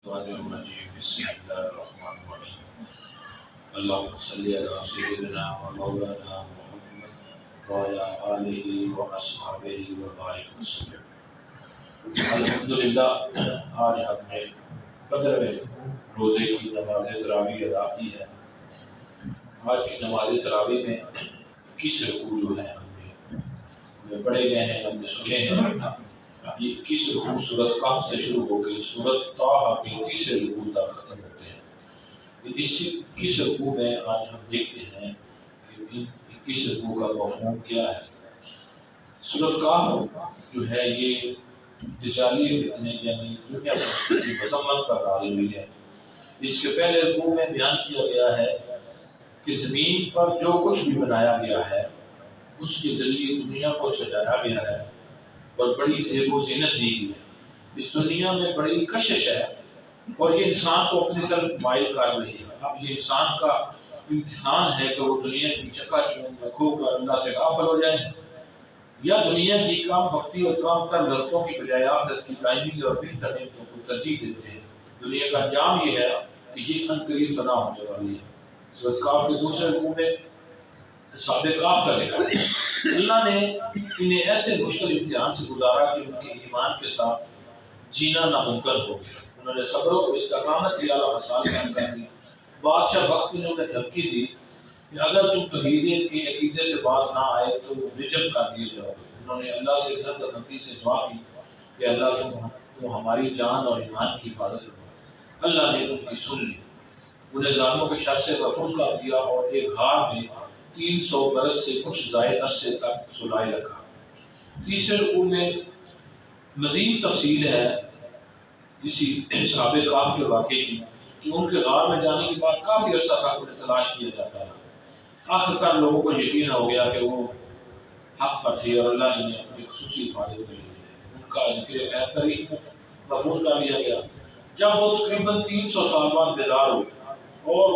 بسم الله الرحمن الرحيم اللهم صل على سيدنا ومولانا محمد وعلى آله وأصحابه وبارك وسلم۔ الحمدللہ آج ہم نے 15ویں روزے کی نماز تراویح ادا کی ہے۔ آج کی نماز تراویح میں 21 رکوع جو ہیں ہمیں پڑھے گئے ہیں، ہم نے سنے ہیں۔ یہ 21 رکوع سورۃ کہف سے شروع ہو گئی، سورۃ طٰہٰ کے تیسرے رکوع تک ختم ہوتے ہیں۔ اس 21 رکوع میں آج ہم دیکھتے ہیں کہ 21 رکوع کا مفہوم کیا ہے۔ سورۃ کہف جو ہے یہ دجالی فتنے یعنی دنیا کی مذمت پر نازل ہوئی ہے۔ اس کے پہلے رکوع میں بیان کیا گیا ہے کہ زمین پر جو کچھ بھی بنایا گیا ہے اس کے ذریعے دنیا کو سجایا گیا ہے اور بڑی زیب و زینت دی گئی ہے۔ اس دنیا میں بڑی کشش ہے اور یہ انسان کو اپنی طرف مائل کر رہی ہے۔ اب یہ انسان کا امتحان ہے کہ وہ دنیا کی چکا چوند میں کھو کر اللہ سے غافل ہو جائیں یا دنیا کی کام وقتی اور کام تر لذتوں کی بجائے آخرت کی دائمی اور بہتر نعمتوں کو ترجیح دیتے ہیں۔ دنیا کا انجام یہ ہے کہ یہ عنقریب فنا ہونے والی ہے۔ سورۃ کہف کے دوسرے رکوع میں اصحاب کہف کا ذکر ہے۔ اللہ نے انہیں ایسے مشکل امتحان سے گزارا کہ ان کے ایمان کے ساتھ جینا ناممکن ہو۔ انہوں نے صبر و استقامت کی اعلیٰ مثال قائم کر دی۔ بادشاہ وقت نے انہیں دھمکی دی کہ اگر تم توحید کے عقیدے سے باز نہ آئے تو رجم کر دیے جاؤ گے۔ انہوں نے اللہ سے دھمکی سے دعا کی کہ اللہ تم ہماری جان اور ایمان کی حفاظت کرو۔ اللہ نے ان کی سن لی، انہیں ظالموں کے شر سے محفوظ کر دیا اور ایک غار میں 300 برس سے کچھ زائد عرصے تک سلائے رکھا۔ تیسرے رکوع میں مزید تفصیل ہے اسی اصحاب کہف کے واقعے کی کہ ان کے غار میں جانے کے بعد کافی عرصہ تک انہیں تلاش کیا جاتا ہے۔ آخرکار لوگوں کو یقین ہو گیا کہ وہ حق پر تھے اور اللہ نے انہیں اپنی خصوصی حفاظت میں لے لیا۔ ان کا ذکر خیر تاریخ میں محفوظ کر لیا گیا۔ جب وہ تقریباً 300 سال بعد بیدار ہوئے اور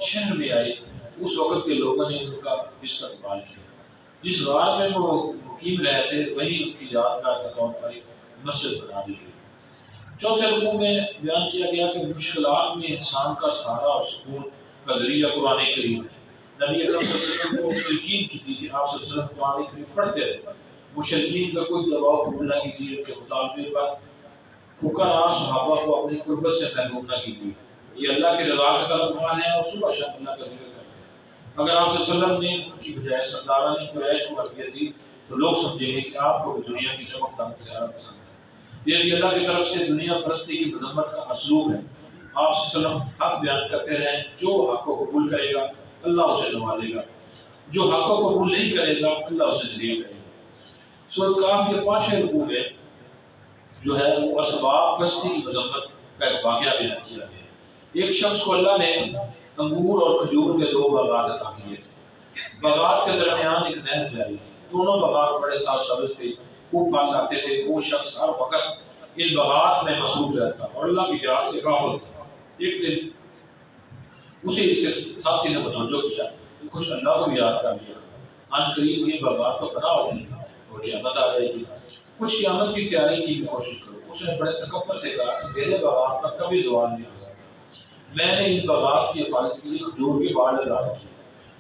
شہر میں آئے، اس وقت کے لوگوں نے ان کا استقبال کیا۔ جس غار میں وہ مقیم رہے تھے وہیں ان کی یادگار کے طور پر ایک مسجد بنا دی گئی۔ چوتھے رکوع میں بیان کیا گیا کہ مشکلات میں انسان کا سہارا اور سکون کا ذریعہ قرآن کریم ہے۔ نبی اکرم صلی اللہ علیہ وسلم کو تلقین کی تھی کہ آپ صلی اللہ علیہ وسلم قرآن کریم پڑھتے رہے، مشرکین کا کوئی دباؤ قبول نہ کیجیے، ان کے مطالبے پر فقراء صحابہ کو اپنی قربت سے محروم نہ کیجیے۔ یہ اللہ کی رضا کے طلبگار ہیں اور صبح شام اللہ کا ذکر کرتے ہیں۔ اگر آپ صلی اللہ علیہ وسلم نے ان کی بجائے سرداران قریش کو تربیت دی تو لوگ سمجھیں گے کہ آپ کو دنیا کی چمک دمک زیادہ پسند ہے۔ یہ بھی اللہ کی طرف سے دنیا پرستی کی مذمت کا اسلوب ہے۔ آپ صلی اللہ علیہ وسلم حق بیان کرتے رہیں، جو حق کو قبول کرے گا اللہ اسے نوازے گا، جو حق کو قبول نہیں کرے گا اللہ اسے ذلیل کرے گا۔ سورۃ کہف کے 5ویں رکوع میں جو ہے وہ اسباب پرستی کی مذمت کا ایک واقعہ بیان کیا گیا ہے۔ ایک شخص کو اللہ نے انگور اور کھجور کے 2 باغات عطا کیے تھے۔ باغات کے درمیان ایک نہر جاری تھی، دونوں باغات بڑے ساز سبز تھے، خوب پھل لاتے تھے۔ وہ شخص ہر وقت ان باغات میں مصروف رہتا اور اللہ کی یاد سے غافل تھا۔ ایک دن اسے اس کے ساتھی نے متوجہ کیا کہ کچھ اللہ کو یاد کر لیا، ان قریب یہ باغات تو بنا ہوگی اور قیامت آ جائے گی، کچھ قیامت کی تیاری کی بھی کوشش کرو۔ اس نے بڑے تکبر سے کہا کہ میرے باغات پر کبھی زوال نہیں آ سکتا، میں نے ان باغات کی حفاظت کے لیے کھجور کے باغ لگا رکھے،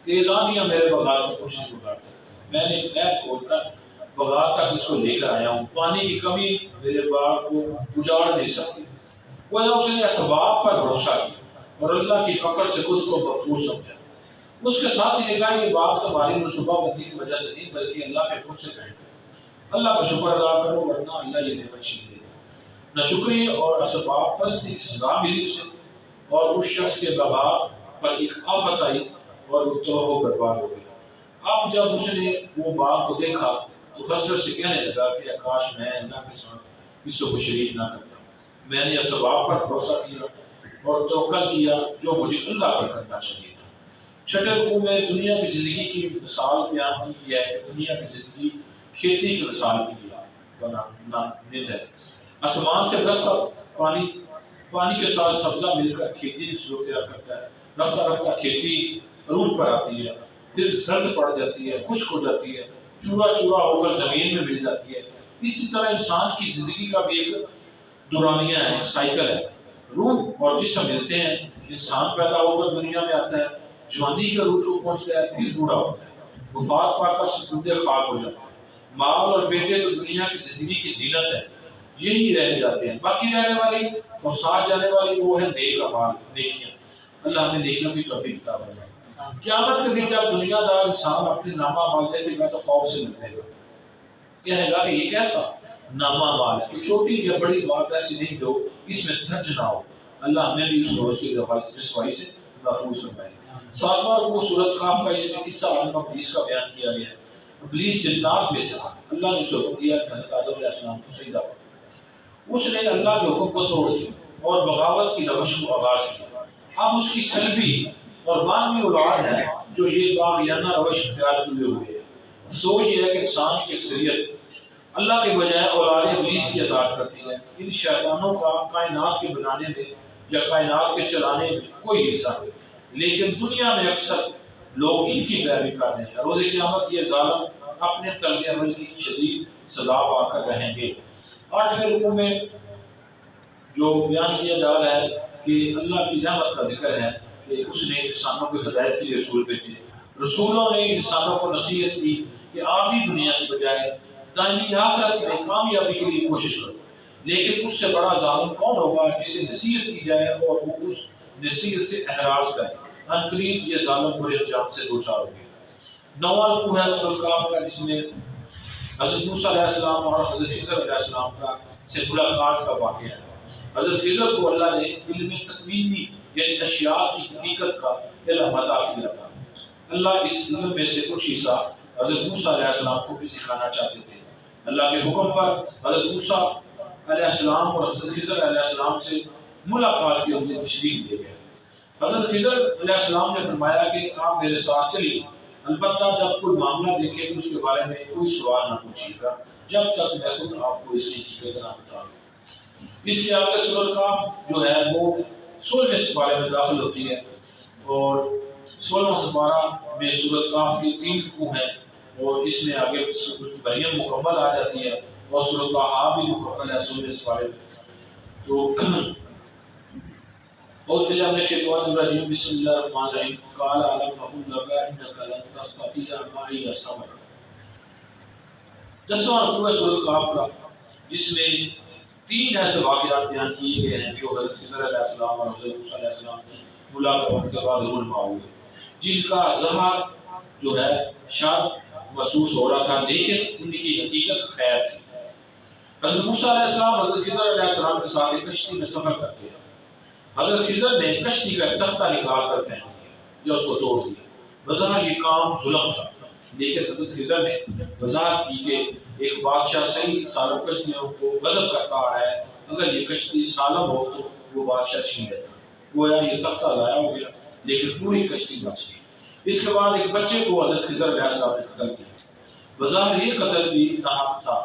تیز آندیاں میرے باغات کو کچھ نہیں بگاڑ سکتی، میں نے ایک نہر کھود کر باغات تک اس کو لے کر آیا ہوں، پانی کی کمی میرے باغ کو اجاڑ نہیں سکتی۔ گویا اس نے اسباب پر بھروسہ کیا اور اللہ کی پکڑ سے خود کو محفوظ سمجھا۔ اس کے ساتھ ہی کہا یہ بات تمہاری منصوبہ بندی کی وجہ سے نہیں بلکہ اللہ کے حکم سے کہیں، اللہ کا شکر ادا کرو ورنہ اللہ یہ نعمت چھین لے گا۔ ناشکری اور اسباب پرستی کی سزا ملی اسے اور اس شخص کے باغات پر ایک آفت آئی اور وہ تباہ و برباد ہو گیا۔ اب جب اس نے وہ باغ کو دیکھا تو حسرت سے کہنے لگا کہ کاش میں اللہ کے ساتھ اس کو شریک نہ کرتا، میں نے اسباب پر بھروسہ کیا اور توکل کیا جو مجھے اللہ پر کرنا چاہیے تھا۔ چھٹے رکوع میں دنیا کی زندگی کی مثال بیان کی ہے کہ دنیا کی زندگی کھیتی کی مثال کی ہے۔ آسمان سے برستا پانی کے ساتھ سبزہ مل کر کھیتی کی صورت تیار کرتا ہے۔ رفتہ رفتہ کھیتی عروج پر آتی ہے، پھر زرد پڑ جاتی ہے، خشک ہو جاتی ہے، چورا چورا ہو کر زمین میں مل جاتی ہے۔ اسی طرح انسان کی زندگی کا بھی ایک دورانیہ ہے، ایک سائیکل ہے۔ روح اور جسم ملتے ہیں، انسان پیدا ہو کر دنیا میں آتا ہے، جوانی کے عروج کو پہنچتا ہے، پھر بوڑھا ہوتا ہے، وفات پا کر سپردے خاک ہو جاتا ہے۔ مال اور بیٹے تو دنیا کی زندگی کی زینت ہے، یہی رہ جاتے ہیں، باقی رہنے والی اور ساتھ جانے والی وہ ہے نیک اعمال، نیکیاں۔ اللہ ہمیں نیکیوں کی توفیق عطا فرمائے۔ قیامت کے دن جب دنیا دار انسان اپنے نامہ مال دیکھے گا تو خوف سے لرزے گا، کہے گا کہ یہ کیسا نامہ مال ہے، تو چھوٹی یا بڑی بات ایسی نہیں جو اس میں دھج نہ ہو۔ اللہ ہمیں بھی اس روز کی رسوائی سے محفوظ فرمائے۔ ساتواں رکوع سورۃ کاف کا اس میں قصہ آدم و ابلیس کا بیان کیا گیا ہے۔ ابلیس جنات میں سے تھا، اللہ نے اسے حکم دیا کہ حضرت آدم علیہ السلام کو سجدہ کرو، اس نے اللہ کے حکم کو توڑ دیا اور بغاوت کی روش کو آغاز کیا۔ اب اس کی سلبی اور مانوی اولاد ہے جو یہ باغیانہ روش اختیار کیے ہوئے ہے۔ افسوس یہ ہے کہ انسان کی اکثریت اللہ کے بجائے اولاد ابلیس کی اطاعت کرتی ہے۔ ان شیطانوں کا کائنات کے بنانے میں یا کائنات کے چلانے میں کوئی حصہ نہیں، لیکن دنیا میں اکثر لوگ ان کی پیروی کر رہے ہیں۔ روز قیامت یہ ظالم اپنے طرز عمل کی شدید سزا پا کر رہیں گے۔ 8ویں رکوع میں جو بیان کیا جا رہا ہے کہ اللہ کی نعمت کا ذکر ہے کہ اس نے انسانوں کو ہدایت کے لیے رسول بھیجے، رسولوں نے انسانوں کو نصیحت کی کہ عارضی دنیا کی بجائے دائمی آخرت میں کامیابی کے لیے کوشش کرو، لیکن اس سے بڑا ظالم کون ہوگا جسے نصیحت کی جائے اور وہ اس نصیحت سے احراز کرے، عنقریب یہ ظالم برے انجام سے دوچار ہوگی۔ 9واں رکوع ہے سورۃ کاف کا، جس میں حضرت موسیٰ علیہ السلام اور حضرت خضر علیہ السلام کا سے ملاقات کا واقعہ ہے۔ حضرت خضر کو اللہ نے علم تکوینی یعنی اشیاء کی حقیقت کا علم عطا کیا تھا۔ اللہ اس علم میں سے کچھ حصہ حضرت موسیٰ علیہ السلام کو بھی سکھانا چاہتے تھے۔ اللہ کے حکم پر حضرت موسیٰ علیہ السلام اور حضرت خضر علیہ السلام سے ملاقات کے لیے تشریف لے گئے۔ حضرت خضر علیہ السلام نے فرمایا کہ آپ میرے ساتھ چلیے، البتہ جب کوئی معاملہ دیکھے تو اس کے بارے میں کوئی سوال نہ پوچھیے گا جب تک میں خود آپ کو اس کی حقیقت نہ بتاؤں۔ اس کے آگے سورۃ کاف جو ہے وہ 16ویں سپارے میں داخل ہوتی ہے، اور 16واں سپارہ میں سورۃ کاف کی 3 رکوع ہیں، اور اس میں آگے مریم مکمل آ جاتی ہے اور سورۃ طٰہٰ بھی مکمل ہے 16ویں سپارے میں۔ تو اعوذ باللہ من الشیطان الرجیم، بسم اللہ الرحمن الرحیم، قال الم اقل لک انک لن تستطیع معی صبرا۔ 10واں رکوع ہے سورۃ کاف کا، جس میں 3 ایسے واقعات بیان کیے گئے ہیں جو حضرت خضر علیہ السلام اور حضرت موسیٰ علیہ السلام کی ملاقات کے بعد رونما ہوئے، جن کا ظہر جو ہے شاید محسوس ہو رہا تھا لیکن ان کی حقیقت خیر تھی۔ حضرت موسیٰ علیہ السلام حضرت خضر علیہ السلام کے ساتھ ایک کشتی میں سفر کرتے ہیں۔ حضرت خضر نے کشتی کا ایک تختہ نکال کر پھینک دیا یا اس کو توڑ دیا۔ بظاہر یہ کام ظلم تھا، لیکن حضرت خضر نے وضاحت کی کہ ایک بادشاہ صحیح سالم کشتیوں کو غضب کرتا آ رہا ہے، اگر یہ کشتی سالم ہو تو وہ بادشاہ چھین لیتا، گویا یہ تختہ ضائع ہو گیا لیکن پوری کشتی بچ گئی۔ اس کے بعد ایک بچے کو حضرت خضر علیہ السلام نے قتل کیا۔ بظاہر یہ قتل بھی ناحق تھا،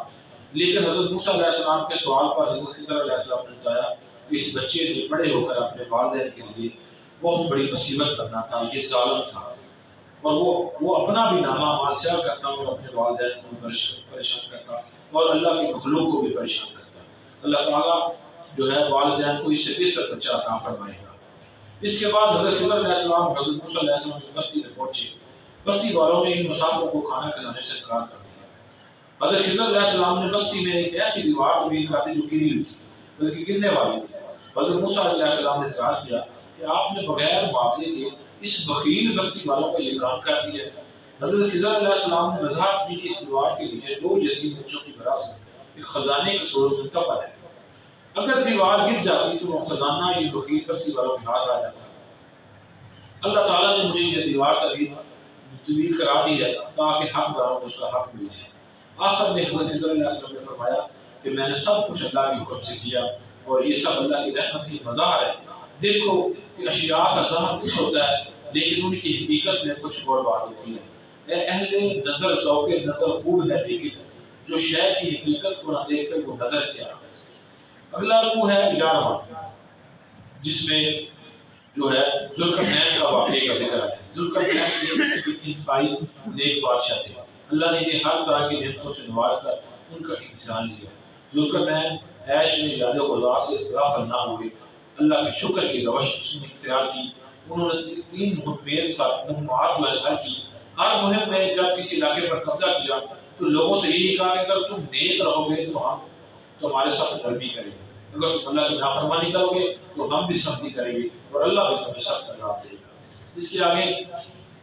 لیکن حضرت موسیٰ علیہ السلام کے سوال پر حضرت خضر علیہ السلام نے بتایا کہ اس بچے نے بڑے ہو کر اپنے والدین کے لیے بہت بڑی مصیبت کرنا تھا، یہ ظالم تھا، اور وہ اپنا بھی نامہ مال سیاہ کرتا اور اپنے والدین کو بھی پریشان کرتا اور اللہ کی مخلوق کو بھی پریشان کرتا۔ اللہ تعالیٰ جو ہے والدین کو اس سے بہتر بچہ عطا فرمائے گا۔ اس کے بعد حضرت خضر علیہ السلام اور حضرت موسیٰ علیہ السلام کی بستی میں پہنچے۔ بستی والوں نے ان مسافروں کو کھانا کھلانے سے انکار کر دیا۔ حضرت خضر علیہ السلام نے بستی میں ایک ایسی دیوار تعمیر کر دی جو گری ہوئی تھی بلکہ گرنے والی تھی۔ حضرت موسیٰ علیہ السلام نے اعتراض کیا کہ آپ نے بغیر معاوضے کے اس بخیل بستی والوں کو یہ کام کر دیا ہے۔ حضرت خضر علیہ السلام نے وضاحت کی کہ اس دیوار کے نیچے 2 یتیم بچوں کی وراثت ایک خزانے کی صورت میں دفن ہے، اگر دیوار گر جاتی تو وہ خزانہ یہ بخیل بستی والوں کے ہاتھ آ جاتا۔ اللہ تعالیٰ نے مجھے یہ دیوار تعمیر کرا دی ہے تاکہ حقداروں کو اس کا حق مل جائے۔ آخر میں حضرت خضر علیہ السلام نے فرمایا کہ میں نے سب کچھ اللہ کے حکم سے کیا اور یہ سب اللہ کی رحمت کی مظاہر ہے۔ دیکھو کہ اشیاء کا ظاہر کچھ ہوتا ہے لیکن ان کی حقیقت میں کچھ اور بات ہوتی ہے۔ اے اہل نظر ذوق نظر خوب ہے لیکن جو شے کی حقیقت کو نہ دیکھ کر وہ نظر کیا۔ اگلا رکوع ہے 11واں، جس میں جو ہے ذوالقرنین کا واقعے کا ذکر ہے۔ ذوالقرنین ایک انتہائی نیک بادشاہ تھے، اللہ نے انہیں ہر طرح کی نعمتوں سے نواز کر ان کا امتحان لیا۔ ذوالقرنین عیش میں یاد خدا سے غافل نہ ہوئے، اللہ کے شکر کی روش اس نے اختیار کی. انہوں نے 3 مہمات جو ہے سر کی. ہر مہم میں جب کسی علاقے پر قبضہ کیا تو لوگوں سے یہی کہا کہ اگر تم نیک رہو گے تو ہم تمہارے ساتھ نرمی کریں گے، اگر تم اللہ کی نافرمانی کرو گے تو ہم بھی سختی کریں گے اور اللہ بھی تمہیں سخت عذاب دے گا. اس کے آگے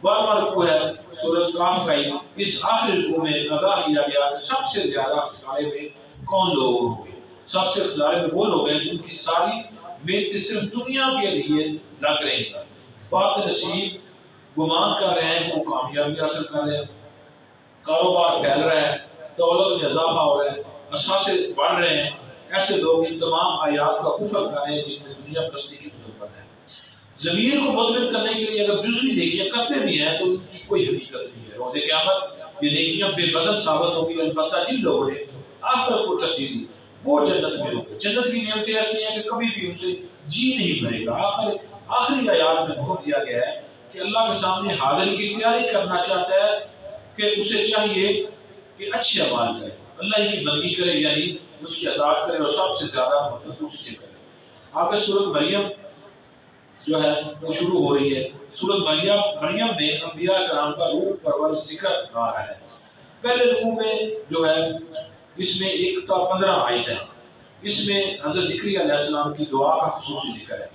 12واں رکوع ہے سورۃ کہف کا. اس آخری رکوع میں آگاہ کیا گیا کہ سب سے زیادہ خسارے میں کون لوگ ہوں گے. سب سے خسارے میں وہ لوگ ہیں جن کی ساری محنت صرف دنیا کے لیے لگ رہی ہیں، بات نصیب گمان کر رہے ہیں کہ وہ کامیابی حاصل کر رہے ہیں، کاروبار پھیل رہا ہے، دولت میں اضافہ ہو رہا ہے، اثاثے بڑھ رہے ہیں. ایسے لوگ ان تمام آیات کا کفر کر رہے ہیں جن میں دنیا پرستی کی محبت ہے. ضمیر کو مطمئن کرنے کے لیے اگر جزوی نیکیاں کرتے بھی ہیں تو ان کی کوئی حقیقت نہیں ہے. روز قیامت یہ نیکیاں بے وزن ثابت ہوں گی. البتہ جن لوگوں نے آخرت کو ترجیح دی وہ جنت میں ہوں گے. جنت کی نعمتیں ایسی ہیں کہ کبھی بھی ان سے جی نہیں بھرے گا. آخری آیات میں حکم دیا گیا ہے کہ اللہ کے سامنے حاضری کی تیاری کرنا چاہتا ہے کہ اسے چاہیے کہ اچھے اعمال کرے، اللہ ہی کی بندگی کرے، یعنی اس کی اطاعت کرے اور سب سے زیادہ محبت اس سے کرے. آگے سورۃ مریم جو ہے وہ شروع ہو رہی ہے. سورۃ مریم میں انبیاء کرام کا روح پرور ذکر آ رہا ہے. پہلے رکوع میں جو ہے اس میں 1 تا 15 آیت ہے. اس میں حضرت زکریا علیہ السلام کی دعا کا خصوصی ذکر ہے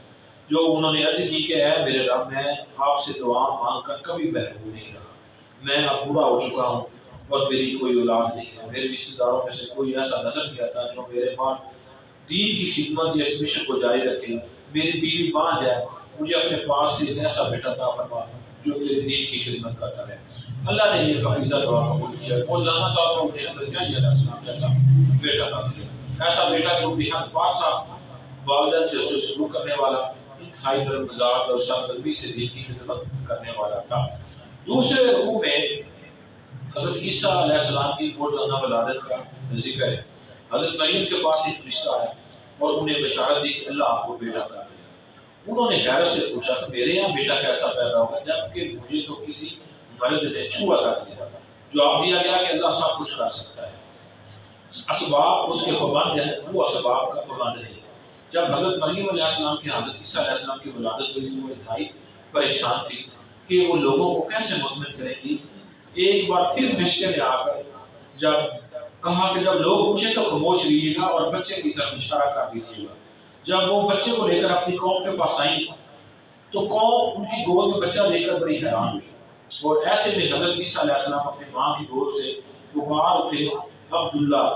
جو انہوں نے عرض کی کہ اے میرے رب، میں آپ سے دعا مانگ کر کبھی محروم نہیں رہا. میں اب بوڑھا ہو چکا ہوں اور میری کوئی اولاد نہیں ہے. میرے رشتہ داروں میں سے کوئی ایسا نظر نہیں آتا جو میرے بعد دین کی خدمت یا اس مشن کو جاری رکھے. میری بیوی بانجھ ہے، مجھے اپنے پاس سے ایک ایسا بیٹا عطا فرما جو میرے دین کی خدمت کرتا رہے. اللہ نے یہ پاکیزہ دعا قبول کیا. روزانہ طور پر انہیں حضرت یحییٰ علیہ السلام جیسا بیٹا عطا کیا، ایسا بیٹا جو بےحد پاسا، والدین سے سلوک کرنے والا، انتہائی نرم مزاج اور سرگرمی سے دین کی خدمت کرنے والا تھا. دوسرے رکوع میں حضرت عیسیٰ علیہ السلام کی روزانہ ولادت کا ذکر ہے. حضرت مریم کے پاس ایک فرشتہ ہے اور انہیں بشارت دی کہ اللہ آپ کو بیٹا عطا کرے. انہوں نے حیرت سے پوچھا کہ میرے یہاں بیٹا کیسا پیدا ہوگا جبکہ مجھے تو کسی مرد نے چھوا تھا دیا. جواب دیا گیا کہ اللہ سب کچھ کر سکتا ہے، اسباب اس کے پابند ہیں، وہ اسباب کا پابند نہیں. جب حضرت مریم علیہ السلام کی حضرت عیسیٰ علیہ السلام کی ولادت ہوئی تو وہ انتہائی پریشان تھی کہ وہ لوگوں کو کیسے مطمئن کریں گی. ایک بار پھر فرشتے نے آ کر جب کہا کہ جب لوگ پوچھیں تو خاموش رہیے گا اور بچے کی طرف اشارہ کر دیجیے گا. جب وہ بچے کو لے کر اپنی قوم کے پاس آئیں تو قوم ان کی گود میں بچہ لے کر بڑی حیران ہوئی. اور ایسے میں حضرت عیسیٰ علیہ السلام اپنی ماں کی گود سے پکار اٹھے، عبداللہ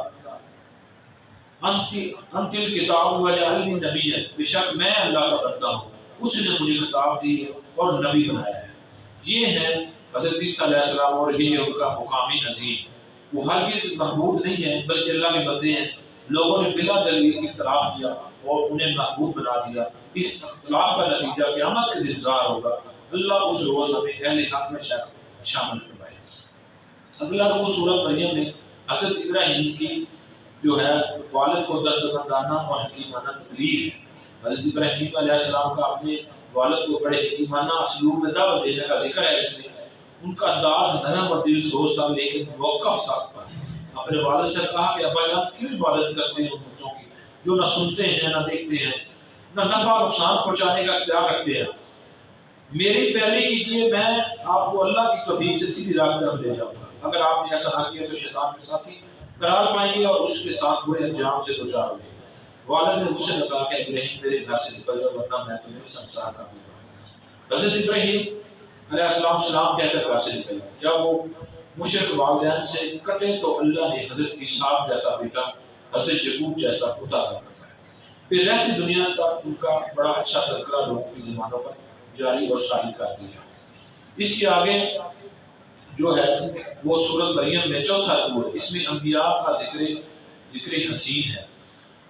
انت الکتاب وجعلنی نبیا، بے شک میں اللہ کا بندہ ہوں، اس نے مجھے خطاب دی اور نبی بنایا ہے. یہ ہیں حضرت عیسیٰ علیہ السلام اور یہ ان کا مقامی عظیم. وہ ہرگز محبوب نہیں ہیں بلکہ اللہ کے بندے ہیں. لوگوں نے بلا دلیل اختلاف کیا اور انہیں محبوب بنا دیا. اس اختلاف کا نتیجہ قیامت کے دن ظاہر ہوگا. اللہ اس روز ہمیں اہل حق میں شامل فرمائے. اگلا رکوع سورۃ مریم میں حضرت ابراہیم کی جو ہے والد کو دردمندانہ اور حکیمانہ تبلیغ ہے. حضرت ابراہیم علیہ السلام کا اپنے والد کو بڑے حکیمانہ اسلوب میں دعوت دینے کا ذکر ہے. اس میں ان کا انداز نرم اور دل سوز تھا لیکن موقف سخت تھا. اپنے والد سے کہا کہ ابا جان کیوں عبادت کرتے ہیں ان بتوں کی جو نہ سنتے ہیں نہ دیکھتے ہیں، نہ نفع نقصان پہنچانے کا اختیار رکھتے ہیں. میری پیروی کیجیے، میں آپ کو اللہ کی توفیق سے سیدھی راہ کی طرف لے جاؤں گا. اگر آپ نے ایسا نہ کیا تو شیطان کے ساتھی قرار پائیں گے اور اس کے ساتھ برے انجام سے دوچار ہوں گے. والد نے غصے میں کہا کہ ابراہیم میرے گھر سے نکل جاؤ ورنہ میں تمہیں سنسار کر دوں گا. حضرت ابراہیم علیہ السلام سلام کہہ کر گھر سے نکل گئے. جب وہ مشرک والدین سے کٹے تو اللہ نے حضرت اسحاق جیسا بیٹا، حضرت یعقوب جیسا پوتا عطا فرمایا. پھر رہتی دنیا کا ان کا بڑا اچھا تذکرہ لوگوں کی زبانوں پر جاری اور ساری کر دیا. اس کے آگے جو ہے وہ سورۃ مریم میں چوتھا رکوع ہے. اس میں انبیاء کا ذکر حسین ہے.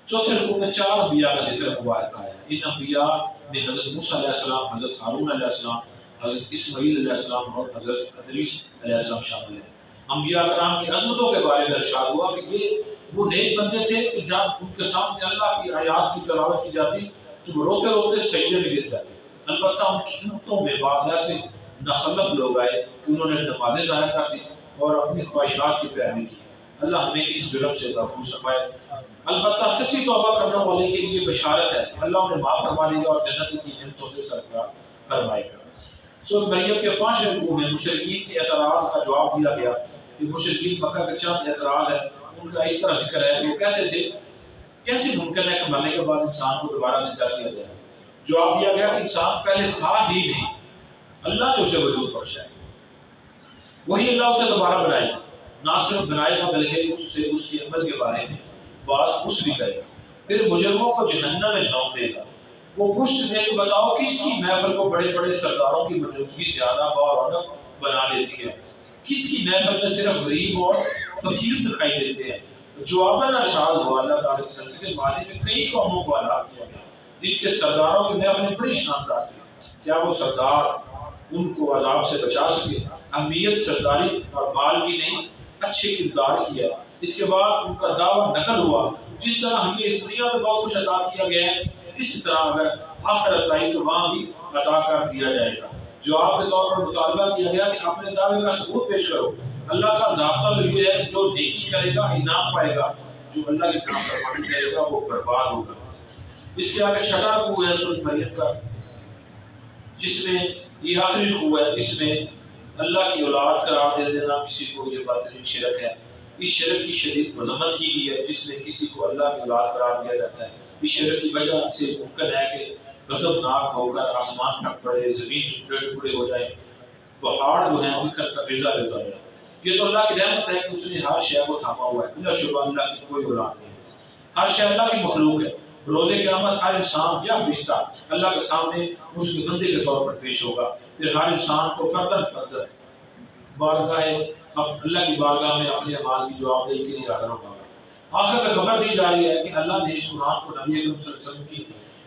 چوتھے رکوع میں 4 انبیاء کا ذکر مبارک آیا ہے. ان انبیاء میں حضرت موسیٰ علیہ السلام، حضرت ہارون علیہ السلام، حضرت اسماعیل علیہ السلام اور حضرت ادریس علیہ السلام شامل ہیں. انبیاء کرام کی عظمتوں کے بارے میں ارشاد ہوا کہ یہ وہ نیک بندے تھے کہ جب ان کے سامنے اللہ کی آیات کی تلاوت کی جاتی تو وہ روتے روتے سجدے میں گر جاتے. البتہ ان کی ہمتوں میں بعض ایسے ناخلف لوگ آئے کہ انہوں نے نمازیں ضائع کر دی اور اپنی خواہشات کی پیروی کی. اللہ ہمیں اس جرم سے محفوظ فرمائے۔ البتہ سچی توبہ کرنے والے کے لیے بشارت ہے، اللہ انہیں معاف فرما لے گا اور جنت کی نعمتوں سے سرفراز فرمائے گا۔ سورۃ مریم کے 5 رکوع میں مشرکین کے اعتراض کا جواب دیا گیا کہ مشرکین مکہ کے چند اعتراض ہیں، ان کا اس طرح ذکر ہے کہ وہ کہتے تھے کیسے ممکن ہے کہ مرنے کے بعد انسان کو دوبارہ زندہ کیا جائے؟ جواب دیا گیا کہ انسان پہلے تھا ہی نہیں، اللہ نے اسے وجود بخشا ہے، وہی اللہ اسے دوبارہ بنائے گا، نہ صرف بنائے گا بلکہ اس سے اس کے عمل کے بارے میں باز پوچھ بھی کرے گا، پھر مجرموں کو جہنم میں جھونک دے گا۔ وہ پوچھتے تھے کہ بتاؤ کس کی محفل کو بڑے بڑے سرداروں کی موجودگی زیادہ رونق بنا دیتی ہے؟ کس کی محفل میں صرف غریب اور فقیر دکھائی دیتے ہیں؟ جواباً ارشاد ہوا اللہ تعالیٰ کی طرف سے کہ ماضی میں کئی قوموں کو ہلاک کیا گیا جن کے سرداروں کی محفلیں بڑی شاندار تھی، کیا وہ سردار ان کو عذاب سے بچا سکے؟ اہمیت سرداری اور مال کی نہیں، اچھے کردار کی ہے۔ اس کے بعد ان کا دعویٰ نقل ہوا، جس طرح ہمیں اس دنیا میں بہت کچھ عطا کیا گیا ہے، اسی طرح اگر آخرت آئی تو وہاں بھی عطا کر دیا جائے گا۔ جواب کے طور پر مطالبہ کیا گیا کہ اپنے دعوے کا ثبوت پیش کرو۔ اللہ کا ضابطہ تو یہ ہے کہ جو نیکی کرے گا انعام پائے گا، جو اللہ کی نافرمانی کرے گا وہ برباد ہوگا۔ اس کے آگے 6واں رکوع ہے سورۃ مریم کا، جس میں یہ آخری رکوع ہے، اس میں اللہ کی اولاد قرار دے دینا کسی کو یہ بدترین شرک ہے۔ اس شرک کی شدید مذمت کی گئی ہے جس میں کسی کو اللہ کی اولاد قرار دیا جاتا ہے۔ اس شرک کی وجہ سے ممکن ہے کہ غضب ناک ہو کر آسمان پھٹ پڑے، زمین ٹکڑے ٹکڑے ہو جائے، پہاڑ جو ہیں بکھر کر ریزہ ریزہ ہو جائے۔ یہ تو اللہ کی رحمت ہے کہ اس نے ہر شے کو تھاما ہوا ہے، بلا شبہ اللہ کی کوئی اولاد نہیں ہے، ہر شے اللہ کی مخلوق ہے۔ روز قیامت ہر انسان یا فرشتہ اللہ کے سامنے اس کے بندے کے طور پر پیش ہوگا، پھر ہر انسان کو فرداً فرداً اللہ کی بارگاہ میں اپنے اعمال کی جوابدہی کے لیے حاضر ہوگا۔ آخر میں خبر دی جا رہی ہے کہ اللہ نے اس قرآن کو نبی اکرم صلی اللہ علیہ وسلم کی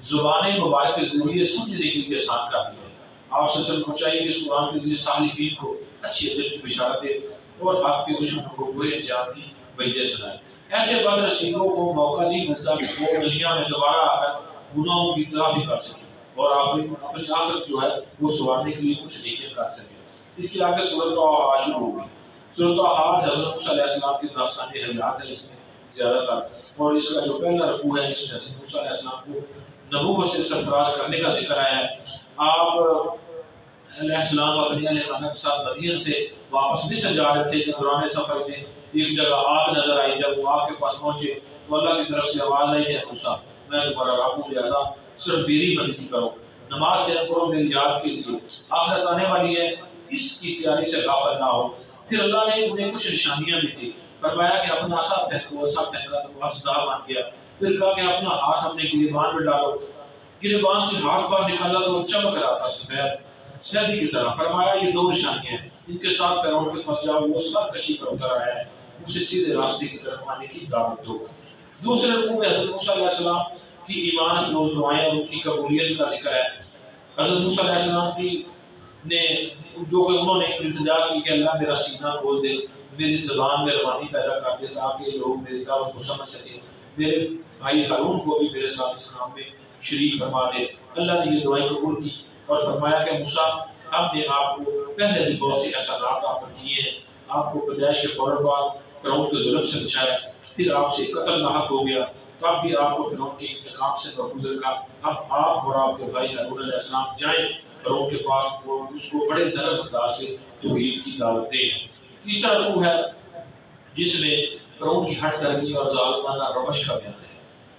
زبان مبارک کے ذریعے سمجھنے کے لیے آسان کر دیا ہے۔ آپ صلی اللہ علیہ وسلم کو چاہیے کہ اس قرآن کے ذریعے صالحین کو اچھی اجر کی بشارت دے اور آپ کے دشمنوں کو برے انجام کی وعدے سنائے۔ ایسے بد نصیبوں کو موقع نہیں ملتا کہ وہ دنیا میں دوبارہ آ کر گناہوں کی اطلاع بھی کر سکیں اور اپنی آخرت جو ہے وہ سنوارنے کے لیے کچھ نیکیاں کر سکیں۔ اس کے آگے سورۃ طٰہٰ شروع ہوگی۔ سورۃ طٰہٰ حضرت موسیٰ علیہ السلام کی داستان حیات ہے اس میں زیادہ تر، اور اس کا جو پہلا رکوع ہے اس میں حضرت موسیٰ علیہ السلام کو نبوت سے سرفراز کرنے کا ذکر آیا ہے۔ آپ علیہ السلام اپنے اہل خانہ کے ساتھ مدین سے واپس مصر جا رہے تھے کہ دوران سفر میں ایک جگہ آگ نظر آئی۔ جب وہ آگ کے پاس پہنچے تو اللہ کی طرف سے آواز آئی کہ موسیٰ میں تمہارا رب ہوں، لہذا صرف میری بندگی کرو، نماز قائم کرو میری یاد کے لیے، آخرت آنے والی ہے، اس کی تیاری سے غافل نہ ہو۔ پھر اللہ نے انہیں کچھ نشانیاں بھی دی، فرمایا کہ اپنا عصا پھینکو، عصا پھینکا تو وہ عصا بن گیا۔ پھر کہا کہ اپنا ہاتھ اپنے گریبان میں ڈالو، گریبان سے ہاتھ باہر نکالا تو وہ چمک رہا تھا سفیدی کی طرح۔ فرمایا یہ 2 نشانیاں ہیں، ان کے ساتھ فرعون کے پاس جاؤ، وہ سرکشی پر اتر آیا ہے، اسے سیدھے راستے کی طرف آنے کی دعوت دو۔ دوسرے رکوع میں حضرت موسیٰ علیہ السلام کی ایمان افروز دعائیں اور ان کی قبولیت کا ذکر ہے۔ حضرت موسیٰ علیہ السلام کی نے جو کہ انہوں نے التجا کی کہ اللہ میرا سینہ کھول دے، میری زبان میں روانی پیدا کر دے تاکہ لوگ میری دعوت کو سمجھ سکیں، میرے بھائی ہارون کو بھی میرے ساتھ اس کام میں شریک فرما دے۔ اللہ نے یہ دعائیں قبول کی اور فرمایا کہ موسیٰ ہم نے آپ کو پہلے بھی بہت سے احسانات آپ پر کیے ہیں، آپ کو پیدائش کے فوراً بعد فرعون کے ظلم سے بچایا، پھر آپ سے قتل لاحق ہو گیا، تب بھی آپ کو فرعون کے انتقام سے محفوظ رکھا۔ اب آپ اور آپ کے بھائی ہارون علیہ السلام جائیں فرعون کے پاس، وہ اس کو بڑے نرم انداز سے توحید کی دعوت دیں۔ تیسرا رکوع ہے جس میں فرعون کی ہٹ درمی اور ظالمانہ روش کا بیان ہے۔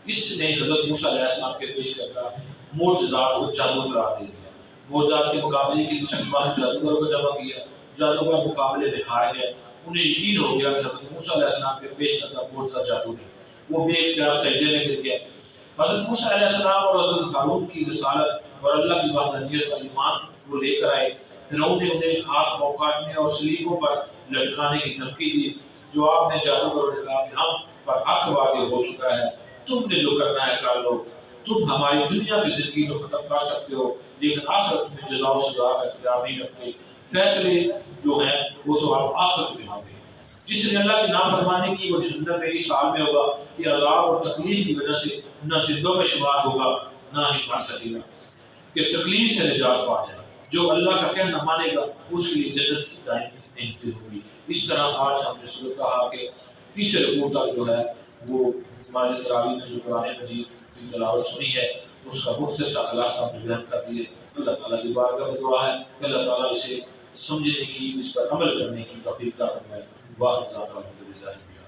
اس نے حضرت موسیٰ علیہ السلام کے پیش کردہ معجزات کو جادو قرار دے دیا، معجزات کے مقابلے کی دوسری بات جادوگروں کو جمع کیا، جادوگر مقابلے میں ہار گئے، انہیں یقین ہو گیا کہ حضرت موسیٰ علیہ السلام کے پیش کردہ معجزہ جادو نہیں، وہ بے اختیار سجدے میں گر گئے۔ حضرت موسیٰ علیہ السلام اور حضرت ہارون کی رسالت اور اللہ کی وحدانیت کا ایمان وہ لے کر آئے۔ فرعون نے انہیں ہاتھ پاؤں کاٹنے اور سلیبوں پر لٹکانے کی دھمکی دی۔ جواب میں جادوگروں نے کہا کہ ہم پر حق واضح ہو چکا ہے، تم نے جو کرنا ہے کر لو، تم ہماری دنیا کی زندگی تو ختم کر سکتے ہو لیکن آخرت میں جزا و سزا کا اختیار نہیں رکھتے، فیصلے جو ہیں وہ تو آپ آخرت میں ہوں گے۔ جس نے اللہ کی نافرمانی کی وہ جہنم میں اس حال میں ہوگا کہ عذاب اور تکلیف کی وجہ سے نہ زندوں میں شمار ہوگا نہ ہی مر سکے گا، کہ تکلیف سے نجات پا جائے۔ جو اللہ کا کہنا مانے گا اس کے لیے جنت کی دائیں نعمتیں ہوگی۔ اس طرح آج ہم نے سورۃ طٰہٰ کے تیسرے رکوع تک جو ہے وہ نماز تراویح میں جو قرآن مجید کی تلاوت سنی ہے اس کا مختصر خلاصہ بیان کر دیے۔ اللہ تعالیٰ کی بارگاہ میں دعا ہے کہ اللہ تعالیٰ اسے سمجھنے کی، اس پر عمل کرنے کی توفیق عطا فرمائے۔ واخر دعوانا الحمدللہ۔